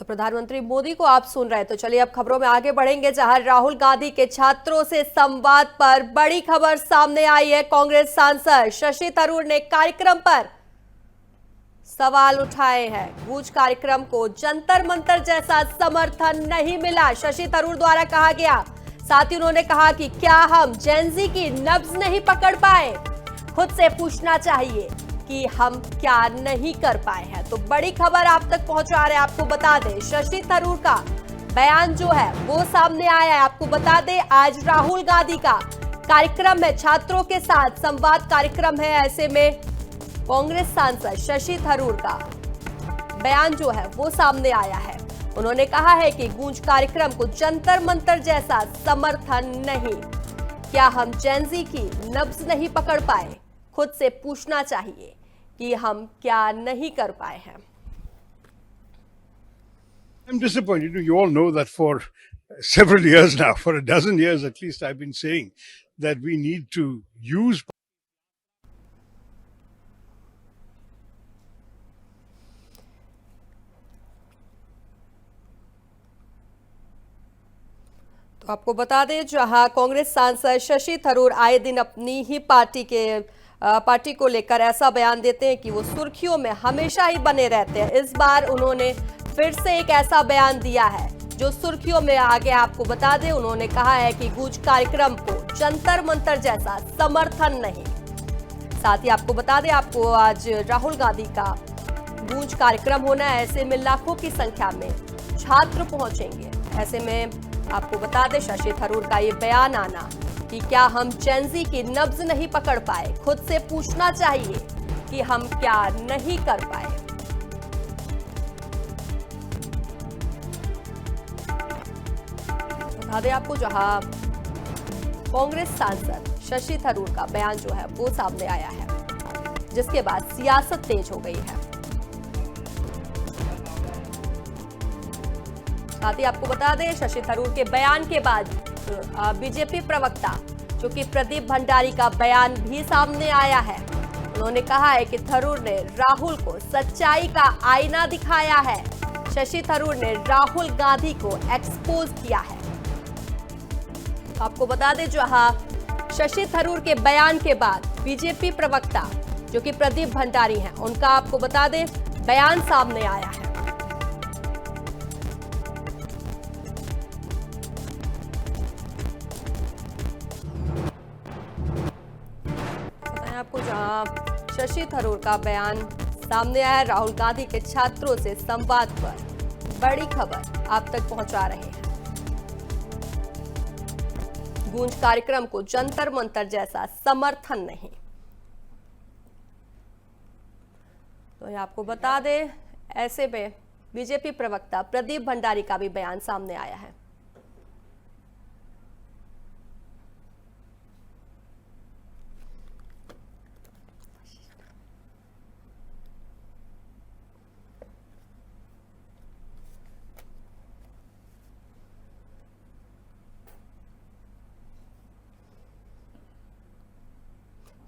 प्रधानमंत्री मोदी को आप सुन रहे हैं, तो चलिए अब खबरों में आगे बढ़ेंगे, जहां राहुल गांधी के छात्रों से संवाद पर बड़ी खबर सामने आई है। कांग्रेस सांसद शशि थरूर ने कार्यक्रम पर सवाल उठाए हैं। गूंज कार्यक्रम को जंतर मंतर जैसा समर्थन नहीं मिला, शशि थरूर द्वारा कहा गया। साथ ही उन्होंने कहा कि क्या हम जेनजी की नब्ज नहीं पकड़ पाए, खुद से पूछना चाहिए कि हम क्या नहीं कर पाए हैं। तो बड़ी खबर आप तक पहुंचा रहे हैं। आपको बता दें, शशि थरूर का बयान जो है वो सामने आया है। आपको बता दें, आज राहुल गांधी का कार्यक्रम है, छात्रों के साथ संवाद कार्यक्रम है। ऐसे में कांग्रेस सांसद शशि थरूर का बयान जो है वो सामने आया है। उन्होंने कहा है कि गूंज कार्यक्रम को जंतर मंतर जैसा समर्थन नहीं, क्या हम जेनजी की नब्ज नहीं पकड़ पाए, खुद से पूछना चाहिए कि हम क्या नहीं कर पाए हैं। I'm disappointed. You all know that for several years now, for a dozen years at least, I've been saying that we need to use तो आपको बता दें, जहां कांग्रेस सांसद शशि थरूर आए दिन अपनी ही पार्टी को लेकर ऐसा बयान देते हैं कि वो सुर्खियों में हमेशा ही बने रहते हैं। इस बार उन्होंने फिर से एक ऐसा बयान दिया है जो सुर्खियों में आ गया। आपको बता दें, उन्होंने कहा है कि गूंज कार्यक्रम को जंतर मंतर जैसा समर्थन नहीं। साथ ही आपको बता दें, आपको आज राहुल गांधी का गूंज कार्यक्रम होना है। ऐसे में लाखों की संख्या में छात्र पहुंचेंगे। ऐसे में आपको बता दें, शशि थरूर का ये बयान आना कि क्या हम जेनजी की नब्ज नहीं पकड़ पाए, खुद से पूछना चाहिए कि हम क्या नहीं कर पाए। बता दें आपको, जहां कांग्रेस सांसद शशि थरूर का बयान जो है वो सामने आया है, जिसके बाद सियासत तेज हो गई है। साथ ही आपको बता दें, शशि थरूर के बयान के बाद बीजेपी प्रवक्ता जो कि प्रदीप भंडारी का बयान भी सामने आया है। उन्होंने कहा है कि थरूर ने राहुल को सच्चाई का आईना दिखाया है। शशि थरूर ने राहुल गांधी को एक्सपोज किया है। आपको बता दें, जहां शशि थरूर के बयान के बाद बीजेपी प्रवक्ता जो कि प्रदीप भंडारी हैं, उनका आपको बता दें बयान सामने आया है। आपको जहां शशि थरूर का बयान सामने आया, राहुल गांधी के छात्रों से संवाद पर बड़ी खबर आप तक पहुंचा रहे हैं। गूंज कार्यक्रम को जंतर मंतर जैसा समर्थन नहीं। तो आपको बता दें, ऐसे में बीजेपी प्रवक्ता प्रदीप भंडारी का भी बयान सामने आया है।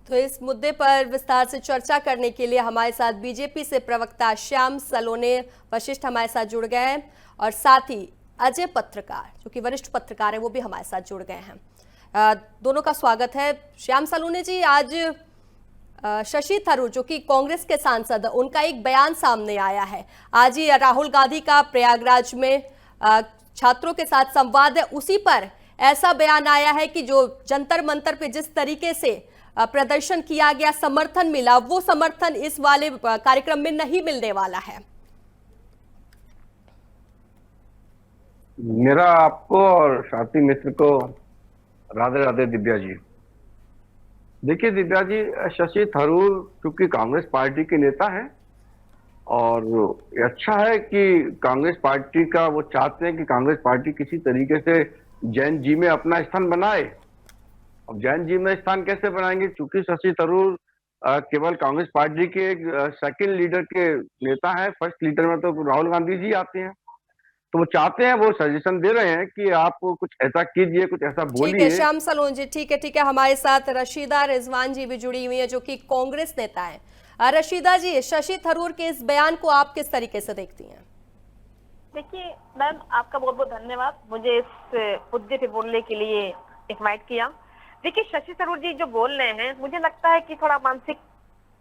तो इस मुद्दे पर विस्तार से चर्चा करने के लिए हमारे साथ बीजेपी से प्रवक्ता श्याम सलोने वशिष्ठ हमारे साथ जुड़ गए हैं, और साथ ही अजय पत्रकार जो कि वरिष्ठ पत्रकार है वो भी हमारे साथ जुड़ गए हैं। दोनों का स्वागत है। श्याम सलोने जी, आज शशि थरूर जो कि कांग्रेस के सांसद, उनका एक बयान सामने आया है। आज ही राहुल गांधी का प्रयागराज में छात्रों के साथ संवाद है, उसी पर ऐसा बयान आया है कि जो जंतर मंतर पे जिस तरीके से प्रदर्शन किया गया, समर्थन मिला, वो समर्थन इस वाले कार्यक्रम में नहीं मिलने वाला है। मेरा आपको और साथी मित्र को राधे राधे। दिव्या जी, देखिए दिव्या जी, शशि थरूर क्योंकि कांग्रेस पार्टी के नेता हैं, और अच्छा है कि कांग्रेस पार्टी का वो चाहते हैं कि कांग्रेस पार्टी किसी तरीके से जैन जी में अपना स्थान बनाए। अब जैन जी में स्थान कैसे बनाएंगे, क्योंकि शशि थरूर केवल कांग्रेस पार्टी के एक सेकंड लीडर के नेता है। फर्स्ट लीडर में तो राहुल गांधी जी आते हैं। तो वो चाहते हैं, वो सजेशन दे रहे हैं कि आप कुछ ऐसा कीजिए, कुछ ऐसा बोलिए। ठीक है श्याम सलोन जी, ठीक है। हमारे साथ रशीदा रिजवान जी भी जुड़ी हुई है जो कि कांग्रेस नेता है। रशीदा जी, शशि थरूर के इस बयान को आप किस तरीके से देखती हैं? देखिए मैम, आपका बहुत बहुत धन्यवाद मुझे इस मुद्दे पे बोलने के लिए इनवाइट किया। देखिए शशि थरूर जी जो बोल रहे हैं, मुझे लगता है कि थोड़ा मानसिक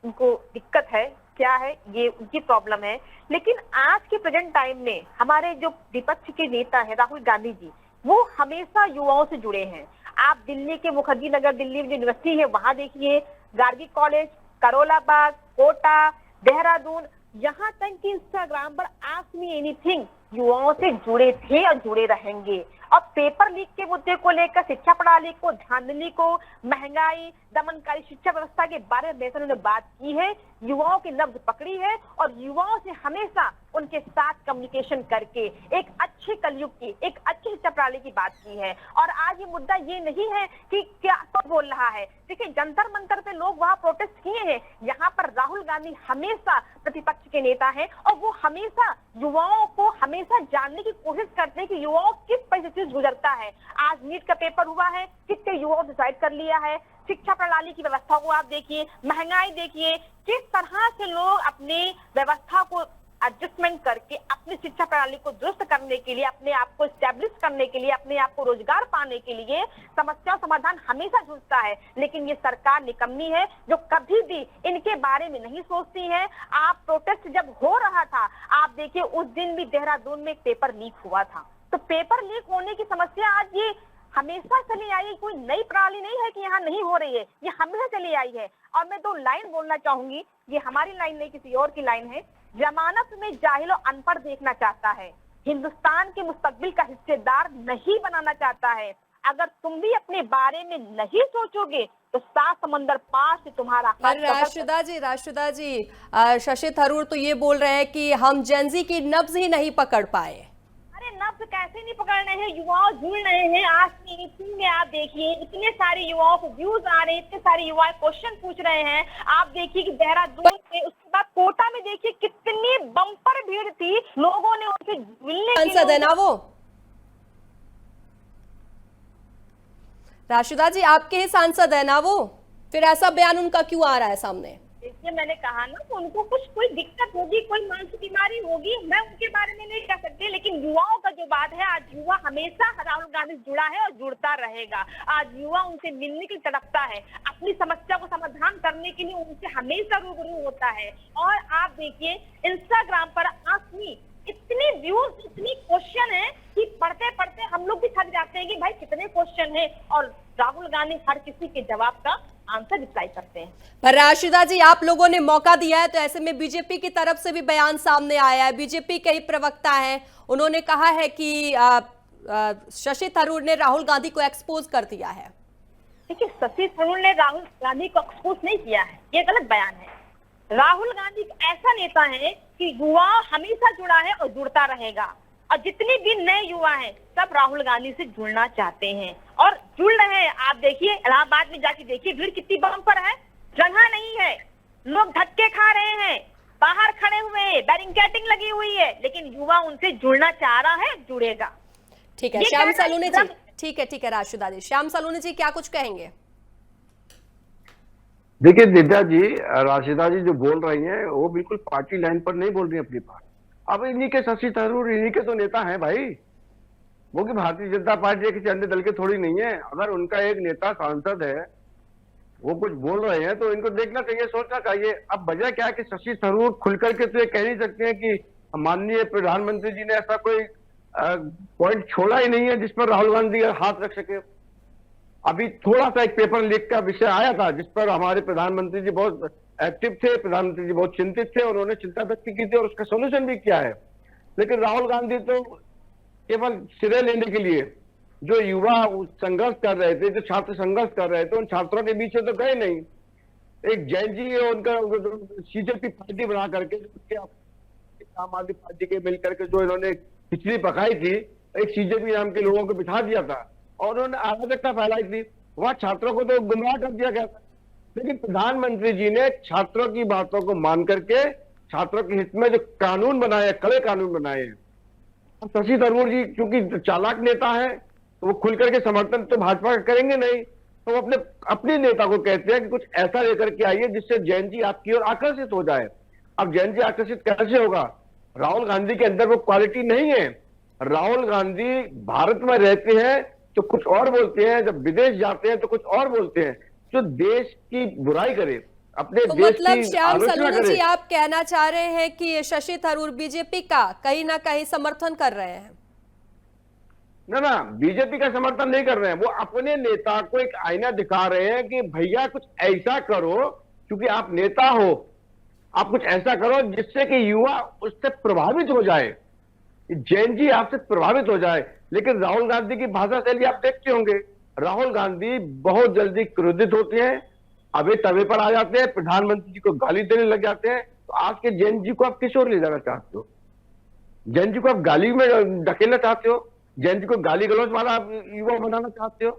उनको दिक्कत है, क्या है ये उनकी प्रॉब्लम है। लेकिन आज के प्रेजेंट टाइम में हमारे जो विपक्ष के नेता है राहुल गांधी जी, वो हमेशा युवाओं से जुड़े हैं। आप दिल्ली के मुखर्जी नगर, दिल्ली में जो यूनिवर्सिटी है वहां देखिए, गार्गी कॉलेज, करोला बाग, कोटा, देहरादून, यहाँ तक कि इंस्टाग्राम पर आस्क मी एनीथिंग युवाओं से जुड़े थे और जुड़े रहेंगे। और पेपर लीक के मुद्दे को लेकर, शिक्षा प्रणाली को, धांधली को, महंगाई, दमनकारी शिक्षा व्यवस्था के बारे में उन्होंने बात की है, युवाओं की नब्ज पकड़ी है और युवाओं से हमेशा उनके साथ कम्युनिकेशन करके एक अच्छे कलयुग की, एक अच्छी शिक्षा प्रणाली की बात की है। और आज ये मुद्दा ये नहीं है कि क्या तो बोल रहा है। देखिए जंतर मंतर पे लोग वहां प्रोटेस्ट किए हैं, यहाँ पर राहुल गांधी हमेशा प्रतिपक्ष के नेता है और वो हमेशा युवाओं को हमेशा जानने की कोशिश करते हैं कि युवाओं किस परिस्थिति से गुजरता है। आज नीट का पेपर हुआ है, कितने युवाओं ने डिसाइड कर लिया है। शिक्षा प्रणाली की व्यवस्था को आप देखिए, महंगाई देखिए, किस तरह से लोग अपनी व्यवस्था को एडजस्टमेंट करके अपनी शिक्षा प्रणाली को दुरुस्त करने के लिए, अपने आप को स्टैब्लिश करने के लिए, अपने आप को रोजगार पाने के लिए समस्या समाधान हमेशा जूझता है। लेकिन ये सरकार निकम्मी है जो कभी भी इनके बारे में नहीं सोचती है। आप प्रोटेस्ट जब हो रहा था, आप देखिए उस दिन भी देहरादून में एक पेपर लीक हुआ था। तो पेपर लीक होने की समस्या आज ये हमेशा चली आई है, कोई नई प्रणाली नहीं है कि यहाँ नहीं हो रही है, ये हमेशा चली आई है। और मैं 2 लाइन बोलना चाहूंगी, ये हमारी लाइन नहीं किसी और की लाइन है। जमानत में जाहिल और अनपढ़ देखना चाहता है, हिंदुस्तान के मुस्तकबिल का हिस्सेदार नहीं बनाना चाहता है। अगर तुम भी अपने बारे में नहीं सोचोगे तो 7 समंदर पार से तुम्हारा पर राशिदा जी, शशि थरूर तो ये बोल रहे हैं कि हम जेनजी की नब्ज ही नहीं पकड़ पाए। नब्ज कैसे नहीं पकड़ रहे हैं, युवाओं जुड़ रहे हैं। आज की में आप देखिए इतने सारे युवाओं को व्यूज आ रहे हैं, इतने सारे युवा क्वेश्चन पूछ रहे हैं। आप देखिए कि देहरादून में, उसके बाद कोटा में देखिए कितनी बम्पर भीड़ थी, लोगों ने उनसे मिलने के सांसद है ना वो। राशिदा जी आपके ही सांसद है ना वो, फिर ऐसा बयान उनका क्यों आ रहा है सामने? देखिए मैंने कहा ना, उनको कुछ कोई दिक्कत होगी, कोई मानसिक बीमारी होगी, मैं उनके बारे में नहीं कह सकती। लेकिन युवाओं का जो बात है, आज युवा हमेशा राहुल गांधी से जुड़ा है और जुड़ता रहेगा। आज युवा उनसे मिलने की तड़पता है, अपनी समस्या को समाधान करने के लिए उनसे हमेशा रूबरू होता है। और आप देखिए इंस्टाग्राम पर आसमी इतने व्यूज, इतनी क्वेश्चन है कि पढ़ते पढ़ते हम लोग भी थक जाते हैं कि भाई कितने क्वेश्चन है, और राहुल गांधी हर किसी के जवाब का आंसर रिप्लाई करते हैं। पर राशिदा जी आप लोगों ने मौका दिया है, तो ऐसे में बीजेपी की तरफ से भी बयान सामने आया है। बीजेपी के ही प्रवक्ता हैं, उन्होंने कहा है कि शशि थरूर ने राहुल गांधी को एक्सपोज कर दिया है। देखिए शशि थरूर ने राहुल गांधी को एक्सपोज नहीं किया है, ये गलत बयान है। राहुल गांधी ऐसा नेता है कि युवा हमेशा जुड़ा है और जुड़ता रहेगा। और जितने भी नए युवा हैं सब राहुल गांधी से जुड़ना चाहते हैं और जुड़ रहे हैं। आप देखिए इलाहाबाद में जाके देखिए भीड़ कितनी बम्पर है, जगह नहीं है, लोग धक्के खा रहे हैं, बाहर खड़े हुए हैं, बैरिकेडिंग लगी हुई है, लेकिन युवा उनसे जुड़ना चाह रहा है, जुड़ेगा। ठीक है श्याम सलूनी जी, ठीक है राशिदा जी, श्याम सलूनी जी क्या कुछ कहेंगे? देखिए दिव्या जी, राशिदा जी जो बोल रही हैं वो बिल्कुल पार्टी लाइन पर नहीं बोल रही अपनी बात। अब इन्हीं के शशि थरूर इन्हीं के तो नेता हैं भाई, वो कि भारतीय जनता पार्टी किसी अन्य दल के थोड़ी नहीं है। अगर उनका एक नेता सांसद है, वो कुछ बोल रहे हैं तो इनको देखना चाहिए, सोचना चाहिए। अब वजह क्या है कि शशि थरूर खुल करके तो ये कह नहीं सकते हैं कि माननीय प्रधानमंत्री जी ने ऐसा कोई पॉइंट छोड़ा ही नहीं है जिस पर राहुल गांधी हाथ रख सके। अभी थोड़ा सा एक पेपर लीक का विषय आया था जिस पर हमारे प्रधानमंत्री जी बहुत एक्टिव थे, प्रधानमंत्री जी बहुत चिंतित थे, उन्होंने चिंता व्यक्त की थी और उसका सोल्यूशन भी किया है। लेकिन राहुल गांधी तो केवल सिरे लेने के लिए जो युवा संघर्ष कर रहे थे, जो छात्र संघर्ष कर रहे थे, उन छात्रों के बीच तो गए नहीं। एक जैन जी उनका सीजेपी पार्टी बना करके आम आदमी पार्टी के मिल करके जो इन्होंने खिचड़ी पकाई थी, एक सीजेपी नाम के लोगों को बिठा दिया था और उन्होंने अराजकता फैलाई थी, वहां छात्रों को तो गुमराह कर दिया गया था। लेकिन प्रधानमंत्री जी ने छात्रों की बातों को मान करके छात्रों के हित में जो कानून बनाए, कड़े कानून बनाए हैं। शशि थरूर जी क्योंकि चालाक नेता है तो वो खुल करके समर्थन तो भाजपा का करेंगे नहीं, तो वो अपने नेता को कहते हैं कि कुछ ऐसा लेकर के आइए जिससे जैन जी आपकी ओर आकर्षित हो जाए। अब जैन जी आकर्षित कैसे होगा? राहुल गांधी के अंदर वो क्वालिटी नहीं है। राहुल गांधी भारत में रहते हैं तो कुछ और बोलते हैं, जब विदेश जाते हैं तो कुछ और बोलते हैं। जो देश की बुराई करे, अपने तो देश मतलब की श्याम आलोचना सलूनी जी, करे। आप कहना चाह रहे हैं कि शशि थरूर बीजेपी का कहीं ना कहीं समर्थन कर रहे हैं? ना, बीजेपी का समर्थन नहीं कर रहे हैं। वो अपने नेता को एक आईना दिखा रहे हैं कि भैया कुछ ऐसा करो, क्योंकि आप नेता हो, आप कुछ ऐसा करो जिससे कि युवा उससे प्रभावित हो जाए, जैन जी आपसे प्रभावित हो जाए। लेकिन राहुल गांधी की भाषा शैली आप देखते होंगे, राहुल गांधी बहुत जल्दी क्रोधित होते हैं, अबे तवे पर आ जाते हैं, प्रधानमंत्री जी को गाली देने लग जाते हैं। तो आज के जैन जी को आप किस ओर ले जाना चाहते हो? जैन जी को आप गाली में धकेलना चाहते हो? जैन जी को गाली गलौज वाला आप युवा बनाना चाहते हो?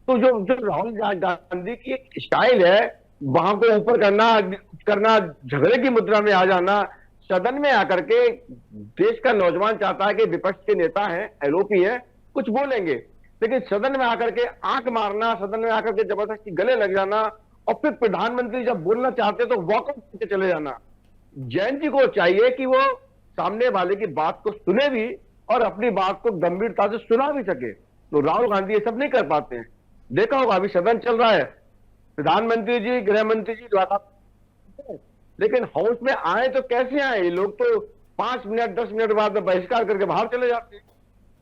तो जो जो राहुल गांधी की एक स्टाइल है, वहां को ऊपर करना, झगड़े की मुद्रा में आ जाना, सदन में आकर के देश का नौजवान चाहता है कि विपक्ष के नेता हैं, एलओपी हैं, कुछ बोलेंगे, लेकिन सदन में आकर के आंख मारना, सदन में आकर के जबरदस्ती गले लग जाना, और फिर प्रधानमंत्री जब बोलना चाहते तो वॉकआउट करके चले जाना। जैन जी को चाहिए कि वो सामने वाले की बात को सुने भी और अपनी बात को गंभीरता से सुना भी सके। तो राहुल गांधी ये सब नहीं कर पाते हैं। देखा होगा अभी सदन चल रहा है, प्रधानमंत्री जी, गृह मंत्री जी लगातार, लेकिन हाउस में आए तो कैसे आए? ये लोग तो 5 मिनट 10 मिनट बाद बहिष्कार करके बाहर चले जाते हैं।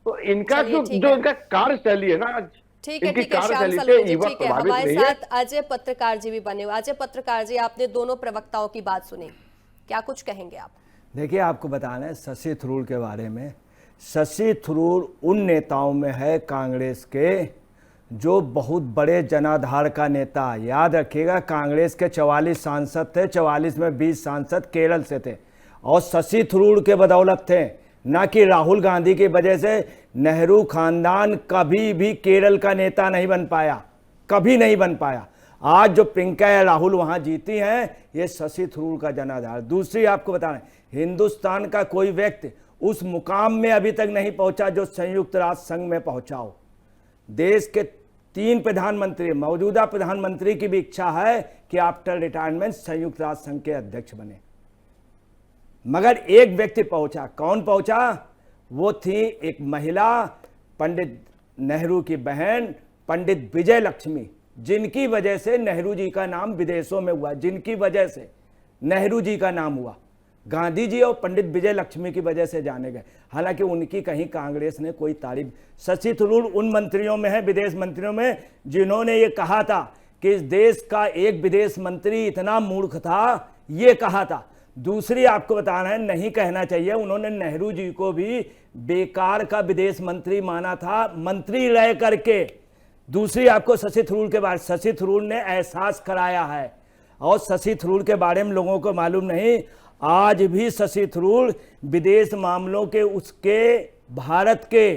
तो इनका जो इनका कार्यशैली है ना, ठीक है, इनकी ठीक है श्याम कार्यशैली सलूनी से जी, युवा ठीक है। प्रभावित हमारे नहीं है। साथ अजय पत्रकार जी भी बने हुए। अजय पत्रकार जी, आपने दोनों प्रवक्ताओं की बात सुनी, क्या कुछ कहेंगे आप? देखिए, आपको बताना है शशि थरूर के बारे में। शशि थरूर उन नेताओं में है कांग्रेस के जो बहुत बड़े जनाधार का नेता। याद रखिएगा, कांग्रेस के 44 सांसद थे, 44 में 20 सांसद केरल से थे, और शशि थरूर के बदौलत थे, ना कि राहुल गांधी की वजह से। नेहरू खानदान कभी भी केरल का नेता नहीं बन पाया, कभी नहीं बन पाया। आज जो प्रियंका या राहुल वहां जीती हैं, ये शशि थरूर का जनाधार। दूसरी आपको बताना, हिंदुस्तान का कोई व्यक्ति उस मुकाम में अभी तक नहीं पहुंचा जो संयुक्त राष्ट्र संघ में पहुंचा हो। देश के 3 प्रधानमंत्री, मौजूदा प्रधानमंत्री की भी इच्छा है कि आफ्टर रिटायरमेंट संयुक्त राष्ट्र संघ के अध्यक्ष बने, मगर एक व्यक्ति पहुंचा। कौन पहुंचा? वो थी एक महिला, पंडित नेहरू की बहन, पंडित विजय लक्ष्मी, जिनकी वजह से नेहरू जी का नाम विदेशों में हुआ, जिनकी वजह से नेहरू जी का नाम हुआ। गांधी जी और पंडित विजय लक्ष्मी की वजह से जाने गए। हालांकि उनकी कहीं कांग्रेस ने कोई तारीफ। शशि थरूर उन मंत्रियों में है, विदेश मंत्रियों में, जिन्होंने ये कहा था कि इस देश का एक विदेश मंत्री इतना मूर्ख था, ये कहा था। दूसरी आपको बताना है, नहीं कहना चाहिए, उन्होंने नेहरू जी को भी बेकार का विदेश मंत्री माना था, मंत्री रह करके। दूसरी आपको शशि थरूर के बारे, शशि थरूर ने एहसास कराया है, और शशि थरूर के बारे में लोगों को मालूम नहीं। आज भी शशि थरूर विदेश मामलों के उसके भारत के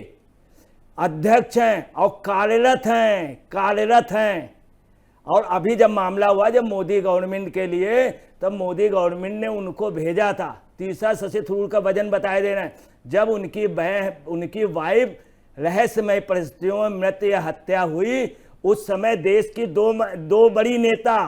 अध्यक्ष हैं और कार्यरत हैं। और अभी जब मामला हुआ, जब मोदी गवर्नमेंट के लिए, तब मोदी गवर्नमेंट ने उनको भेजा था। तीसरा शशि थरूर का वजन बताया दे रहे हैं, जब उनकी वाइफ रहस्यमय परिस्थितियों में मृत्यु या हत्या हुई, उस समय देश की दो बड़ी नेता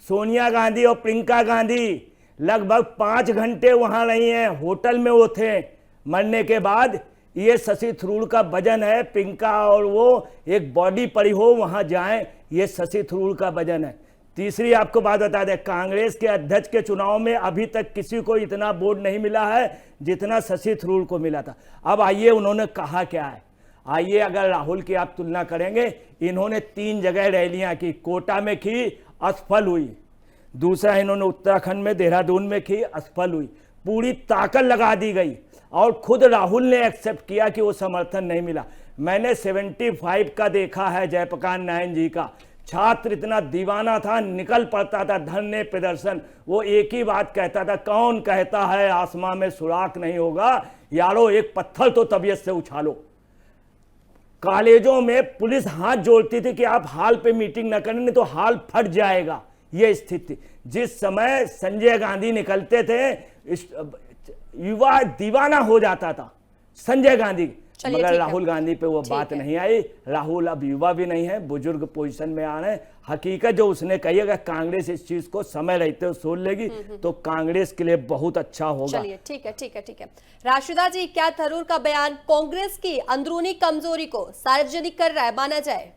सोनिया गांधी और प्रियंका गांधी लगभग 5 घंटे वहां रही हैं, होटल में वो थे। मरने के बाद ये शशि थरूर का वजन है। प्रियंका और वो एक बॉडी पड़ी हो, वहां जाएं, ये शशि थरूर का वजन है। तीसरी आपको बात बता दें, कांग्रेस के अध्यक्ष के चुनाव में अभी तक किसी को इतना वोट नहीं मिला है जितना शशि थरूर को मिला था। अब आइए उन्होंने कहा क्या है। आइए, अगर राहुल की आप तुलना करेंगे, इन्होंने 3 जगह रैलियां की, कोटा में की, असफल हुई। दूसरा इन्होंने उत्तराखंड में, देहरादून में की, असफल हुई। पूरी ताकत लगा दी गई, और खुद राहुल ने एक्सेप्ट किया कि वो समर्थन नहीं मिला। मैंने 75 का देखा है, जयप्रकाश नारायण जी का। छात्र इतना दीवाना था, निकल पड़ता था धरने प्रदर्शन। वो एक ही बात कहता था, कौन कहता है आसमां में सुराख नहीं होगा, यारो एक पत्थर तो तबीयत से उछालो। कॉलेजों में पुलिस हाथ जोड़ती थी कि आप हॉल पे मीटिंग न करें, नहीं तो हॉल फट जाएगा, ये स्थिति। जिस समय संजय गांधी निकलते थे, युवा दीवाना हो जाता था संजय गांधी। चलिए, मगर ठीक है। राहुल गांधी पे वो बात है। नहीं आई। राहुल अब युवा भी नहीं है, बुजुर्ग पोजीशन में आ रहे हैं। हकीकत जो उसने कही, अगर कांग्रेस इस चीज को समय रहते हुए सोच लेगी तो कांग्रेस के लिए बहुत अच्छा होगा। चलिए, ठीक है, ठीक है, ठीक है। राशिदा जी, क्या थरूर का बयान कांग्रेस की अंदरूनी कमजोरी को सार्वजनिक कर रहा है, माना जाए?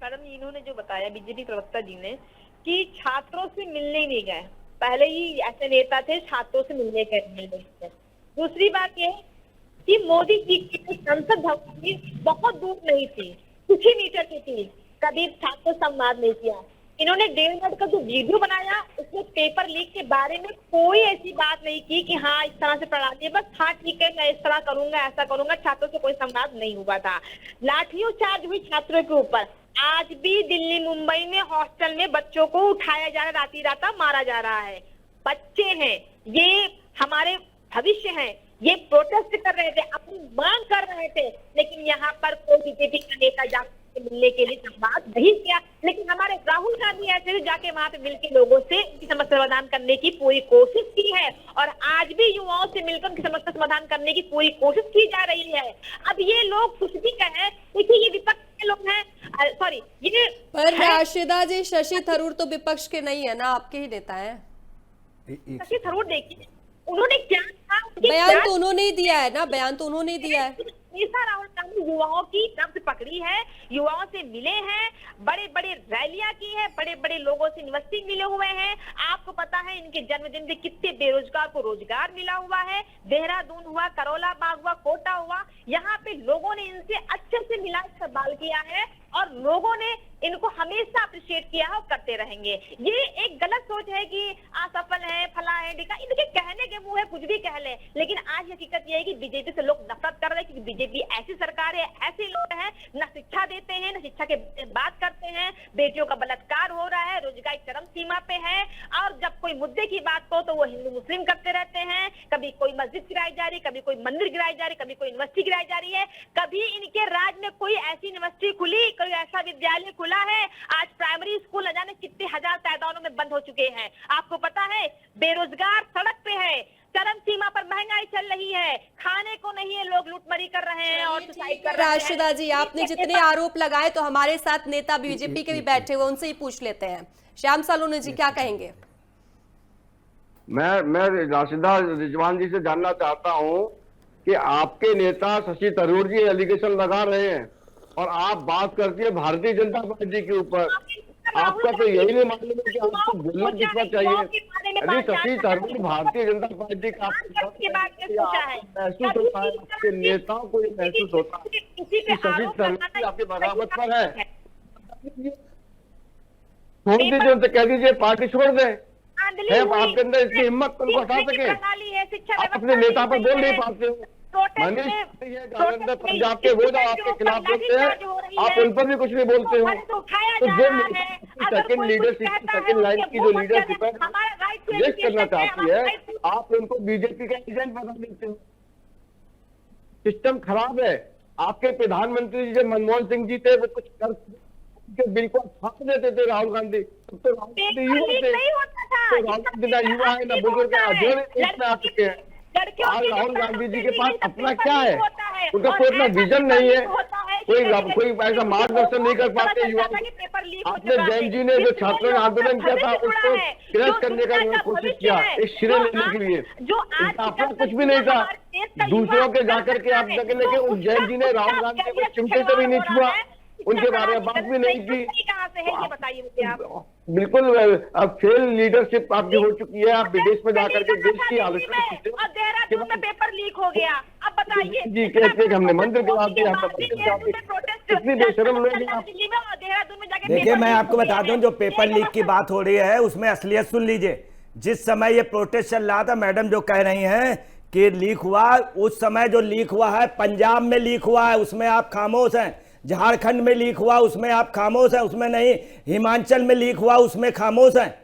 मैडम, इन्होंने जो बताया बीजेपी प्रवक्ता जी ने कि छात्रों से मिलने ही नहीं गए, पहले ही ऐसे नेता थे छात्रों से मिलने गए। दूसरी बात यह कि मोदी जी की संसद भवन में बहुत दूर नहीं थी, कुछ ही मीटर की थी, कभी छात्र संवाद नहीं किया। इन्होंने 1.5 मिनट का जो वीडियो बनाया उसमें पेपर लीक के बारे में कोई ऐसी बात नहीं की कि हाँ इस तरह से प्रणाली है, बस हाँ ठीक है मैं इस तरह करूंगा ऐसा करूंगा। छात्रों से कोई संवाद नहीं हुआ था। लाठियों चार्ज हुई छात्रों के ऊपर। आज भी दिल्ली मुंबई में हॉस्टल में बच्चों को उठाया जा रहा, राती राता मारा जा रहा है। बच्चे हैं, ये हमारे भविष्य हैं, ये प्रोटेस्ट कर रहे थे, अपनी मांग कर रहे थे, लेकिन यहाँ पर कोई बीजेपी का नेता जाकर मिलने के लिए संवाद नहीं किया। लेकिन हमारे राहुल गांधी ऐसे जाके वहां पे मिलकर लोगों से उनकी समस्या समाधान करने की पूरी कोशिश की है, और आज भी युवाओं से मिलकर उनकी समस्या समाधान करने की पूरी कोशिश की जा रही है। अब ये लोग कुछ भी कहें, देखिए ये विपक्ष के लोग हैं, सॉरी ये पर राशिदा जी, शशि थरूर तो विपक्ष के नहीं है ना, आपके ही नेता है। शशि थरूर देखिए उन्होंने क्या कहा, बयान तो उन्होंने ही दिया है ना, बयान तो उन्होंने ही दिया है। हमेशा राहुल गांधी युवाओं की नब्ज पकड़ी है, युवाओं से मिले हैं, बड़े बड़े रैलियां की है, बड़े बड़े लोगों से यूनिवर्सिटी मिले हुए हैं। आपको पता है इनके जन्मदिन पे कितने बेरोजगार को रोजगार मिला हुआ है। देहरादून हुआ, करोला बाग हुआ, कोटा हुआ, यहाँ पे लोगों ने इनसे अच्छे से मिला इस्तेमाल किया है और लोगों ने इनको हमेशा अप्रिशिएट किया है और करते रहेंगे। ये एक गलत सोच है कि असफल है, फला है, ढिका, इनके कहने के मुंह है कुछ भी कह ले, लेकिन आज हकीकत ये है कि बीजेपी से लोग नफरत कर रहे हैं, क्योंकि बीजेपी ऐसी सरकार है, ऐसे लोग हैं, न शिक्षा देते हैं, न शिक्षा के बात करते हैं, बेटियों का बलात्कार हो रहा है, रोजगार चरम सीमा पे है, और जब कोई मुद्दे की बात हो तो वो हिंदू मुस्लिम करते रहते हैं। कभी कोई मस्जिद गिराई जा रही, कभी कोई मंदिर गिराई जा रही, कभी कोई यूनिवर्सिटी गिराई जा रही है, कभी इनके राज में कोई ऐसी यूनिवर्सिटी खुली, कोई ऐसा विद्यालय खुला है। आज प्राइमरी स्कूल न जाने कितने हजार तादादों में बंद हो चुके हैं। आपको पता है बेरोजगार सड़क पे है, चरम सीमा पर महंगाई चल रही है, खाने को नहीं है, लोग लूटमारी कर रहे हैं और सुसाइड कर रहे हैं। राशिदा जी, आपने जितने आरोप लगाए तो हमारे साथ नेता बीजेपी के भी बैठे हुए, उनसे ही पूछ लेते हैं। श्याम सलोनी जी क्या कहेंगे? मैं राशिदा रिजवान जी से जानना चाहता हूं कि आपके नेता शशि थरूर जी एलिगेशन लगा रहे हैं और आप बात करती है भारतीय जनता पार्टी के ऊपर। आपका तो यही नहीं मालूम है कि आपको बोलना कितना चाहिए। यदि शशि थरूर भारतीय जनता पार्टी का महसूस होता है, आपके नेताओं को ये महसूस होता है कि शशि थरूर आपकी बगावत पर है, छोड़ दीजिए, उनसे कह दीजिए पार्टी छोड़ दें। है आपके अंदर इतनी हिम्मत उनको हटा सके, आप अपने नेता पर बोल नहीं पाते हो। मनीष जालंधर पंजाब के वो जो आपके खिलाफ बोलते हैं, आप उन पर भी कुछ नहीं बोलते हो। तो जो सेकंड लीडरशिप, सेकंड लाइन की जो लीडरशिप है वेस्ट करना चाहती है, आप उनको बीजेपी का एजेंट बना देते हो। सिस्टम खराब है। आपके प्रधानमंत्री जी जो मनमोहन सिंह जी थे, वो कुछ कर बिल्कुल फाड़ देते थे राहुल गांधी। तो राहुल गांधी युवा थे, तो राहुल गांधी ना युवा है ना बुजुर्ग है, जो इसमें आ चुके हैं। आज राहुल गांधी जी के पास अपना क्या है? उनका कोई अपना विजन नहीं है, कोई ऐसा मार्गदर्शन नहीं कर पाते युवा। आपने जैन जी ने जो छात्रों ने आंदोलन किया था उसको क्रैश करने का कोशिश किया, एक श्रेय लेने के लिए। अपना कुछ भी नहीं था, दूसरों के जाकर के आप लेके उस जैन जी ने राहुल गांधी को चिमटे से भी नहीं छुआ, उनके बारे में बात भी नहीं की। बताइए मुझे आप। बिल्कुल अब फेल लीडरशिप आपकी हो चुकी है। आप विदेश में जाकर के देश की आलोचना करते और देहरादून में पेपर लीक हो गया। अब बताइए जी, कहते हैं कि हमने मंदिर के बाद दिया, कितनी बेशरम लोग हैं। देखिए मैं आपको बता दूं, जो पेपर लीक की बात हो रही है उसमें असलियत सुन लीजिए। जिस समय ये प्रोटेस्ट चल रहा था, मैडम जो कह रही हैं कि लीक हुआ, उस समय जो लीक हुआ है पंजाब में लीक हुआ है, उसमें आप खामोश हैं। झारखंड में लीक हुआ उसमें आप खामोश हैं, उसमें नहीं। हिमाचल में लीक हुआ उसमें खामोश हैं,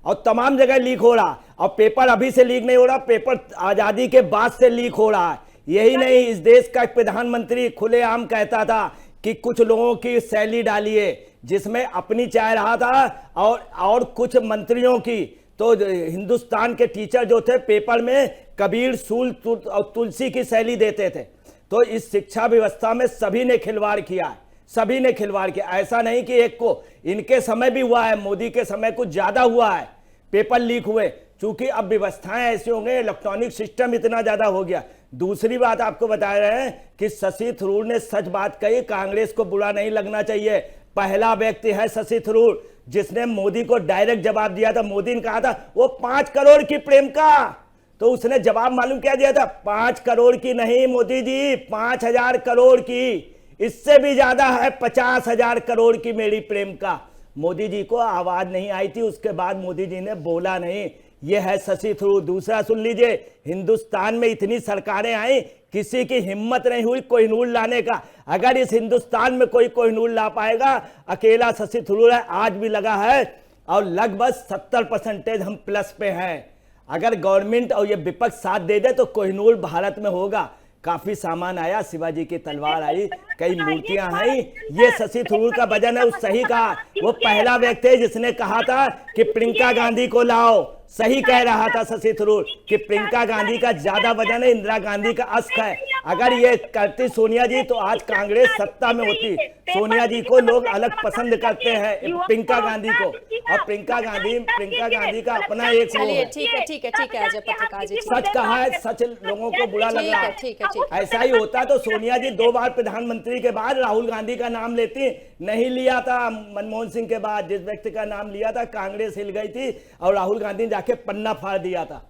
और तमाम जगह लीक हो रहा। और पेपर अभी से लीक नहीं हो रहा, पेपर आजादी के बाद से लीक हो रहा है। यही नहीं, इस देश का प्रधानमंत्री खुलेआम कहता था कि कुछ लोगों की शैली डालिए, जिसमें अपनी चाह रहा था और कुछ मंत्रियों की। तो हिंदुस्तान के टीचर जो थे पेपर में कबीर, सूल और तुलसी की शैली देते थे। तो इस शिक्षा व्यवस्था में सभी ने खिलवाड़ किया है, सभी ने खिलवाड़ किया। ऐसा नहीं कि एक को, इनके समय भी हुआ है, मोदी के समय कुछ ज्यादा हुआ है, पेपर लीक हुए, क्योंकि अब व्यवस्थाएं ऐसी हो गई, इलेक्ट्रॉनिक सिस्टम इतना ज्यादा हो गया। दूसरी बात आपको बता रहे हैं कि शशि थरूर ने सच बात कही, कांग्रेस को बुरा नहीं लगना चाहिए। पहला व्यक्ति है शशि थरूर जिसने मोदी को डायरेक्ट जवाब दिया था। मोदी ने कहा था वो 5 करोड़ की प्रेमिका, तो उसने जवाब मालूम क्या दिया था? 5 करोड़ की नहीं मोदी जी, 5,000 करोड़ की, इससे भी ज्यादा है, 50,000 करोड़ की मेरी प्रेमिका। मोदी जी को आवाज नहीं आई थी, उसके बाद मोदी जी ने बोला नहीं। यह है शशि थरूर। दूसरा सुन लीजिए, हिंदुस्तान में इतनी सरकारें आई, किसी की हिम्मत नहीं हुई कोहिनूर लाने का। अगर इस हिंदुस्तान में कोई कोहिनूर ला पाएगा, अकेला शशि थरूर है। आज भी लगा है और लगभग 70% हम प्लस पे हैं। अगर गवर्नमेंट और ये विपक्ष साथ दे दे तो कोहिनूर भारत में होगा। काफी सामान आया, शिवाजी की तलवार आई, कई मूर्तियां आई। ये शशि थरूर का वजन है। उस सही कहा, वो पहला व्यक्ति है जिसने कहा था कि प्रियंका गांधी को लाओ। सही कह रहा था शशि थरूर कि प्रियंका गांधी का ज्यादा वजन है, इंदिरा गांधी का अस्क है। अगर ये करती सोनिया जी तो आज कांग्रेस सत्ता में होती। सोनिया जी को लोग अलग पसंद करते हैं, प्रियंका गांधी को, और प्रियंका गांधी का अपना एक वो चलिए है। ठीक है अजय पत्रकार जी, सच कहा है, सच लोगों को बुरा लग रहा है। ठीक है। ऐसा ही होता तो सोनिया जी 2 बार प्रधानमंत्री के बाद राहुल गांधी का नाम लेती, नहीं लिया था। मनमोहन सिंह के बाद जिस व्यक्ति का नाम लिया था, कांग्रेस हिल गई थी और राहुल गांधी ने जाके पन्ना फाड़ दिया था।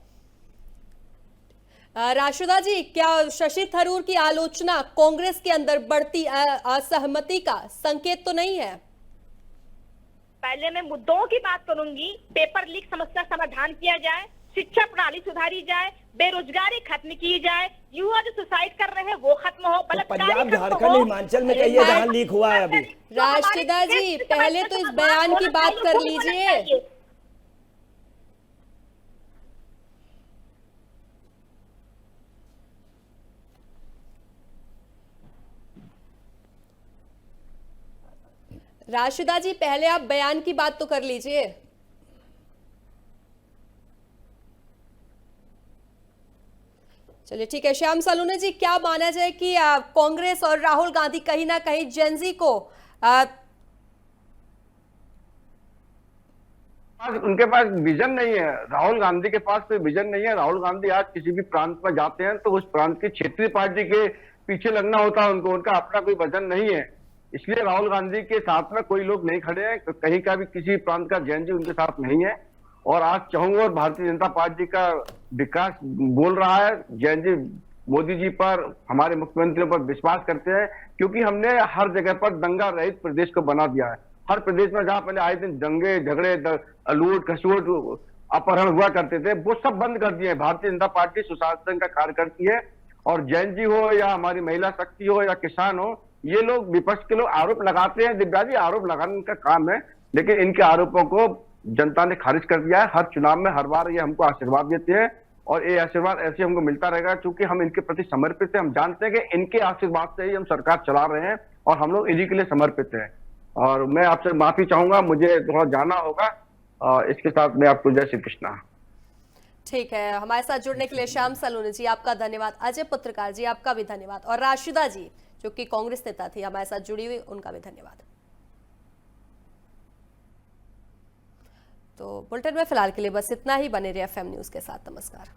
राशिदा जी, क्या शशि थरूर की आलोचना कांग्रेस के अंदर बढ़ती असहमति का संकेत तो नहीं है? पहले मैं मुद्दों की बात करूंगी। पेपर लीक समस्या समाधान किया जाए, शिक्षा प्रणाली सुधारी जाए, बेरोजगारी खत्म की जाए, युवा जो सुसाइड कर रहे हैं वो खत्म हो, तो पंजाब, झारखंड, हिमाचल में कहिए जहां लीक हुआ है अभी। राशिदा जी, पहले तो इस बयान की बात कर लीजिए। राशिदा जी, पहले आप बयान की बात तो कर लीजिए। चलिए ठीक है। श्याम सलूने जी, क्या माना जाए कि कांग्रेस और राहुल गांधी कहीं ना कहीं जेनजी को उनके पास विजन नहीं है। राहुल गांधी के पास कोई विजन नहीं है। राहुल गांधी आज किसी भी प्रांत पर जाते हैं तो उस प्रांत की क्षेत्रीय पार्टी के पीछे लगना होता है उनको, उनका अपना कोई वजन नहीं है। इसलिए राहुल गांधी के साथ में कोई लोग नहीं खड़े हैं, कहीं का भी किसी प्रांत का जेएनजी उनके साथ नहीं है। और आज चाहूंगा, और भारतीय जनता पार्टी का विकास बोल रहा है, जेएनजी मोदी जी पर, हमारे मुख्यमंत्रियों पर विश्वास करते हैं, क्योंकि हमने हर जगह पर दंगा रहित प्रदेश को बना दिया है। हर प्रदेश में जहां पहले आए दिन दंगे झगड़े, लूट खसोट, अपहरण हुआ करते थे, वो सब बंद कर दिए। भारतीय जनता पार्टी सुशासन का कार्य करती है। और जेएनजी हो या हमारी महिला शक्ति हो या किसान हो, ये लोग, विपक्ष के लोग आरोप लगाते हैं। दिव्या जी, आरोप लगाने का काम है, लेकिन इनके आरोपों को जनता ने खारिज कर दिया है। हर चुनाव में हर बार ये हमको आशीर्वाद देते हैं और ये आशीर्वाद ऐसे हमको मिलता रहेगा, क्योंकि हम इनके प्रति समर्पित हैं। हम जानते हैं कि इनके आशीर्वाद से ही हम सरकार चला रहे हैं और हम लोग इन्हीं के लिए समर्पित हैं। और मैं आपसे माफी चाहूंगा, मुझे थोड़ा जाना होगा। इसके साथ मैं आपको जय श्री कृष्णा। ठीक है, हमारे साथ जुड़ने के लिए श्याम सलूनी जी आपका धन्यवाद। अजय पत्रकार जी आपका भी धन्यवाद। और राशिदा जी जो कि कांग्रेस नेता थी हमारे साथ जुड़ी हुई, उनका भी धन्यवाद। तो बुलेटिन में फिलहाल के लिए बस इतना ही। बने रहिए एफएम न्यूज के साथ। नमस्कार।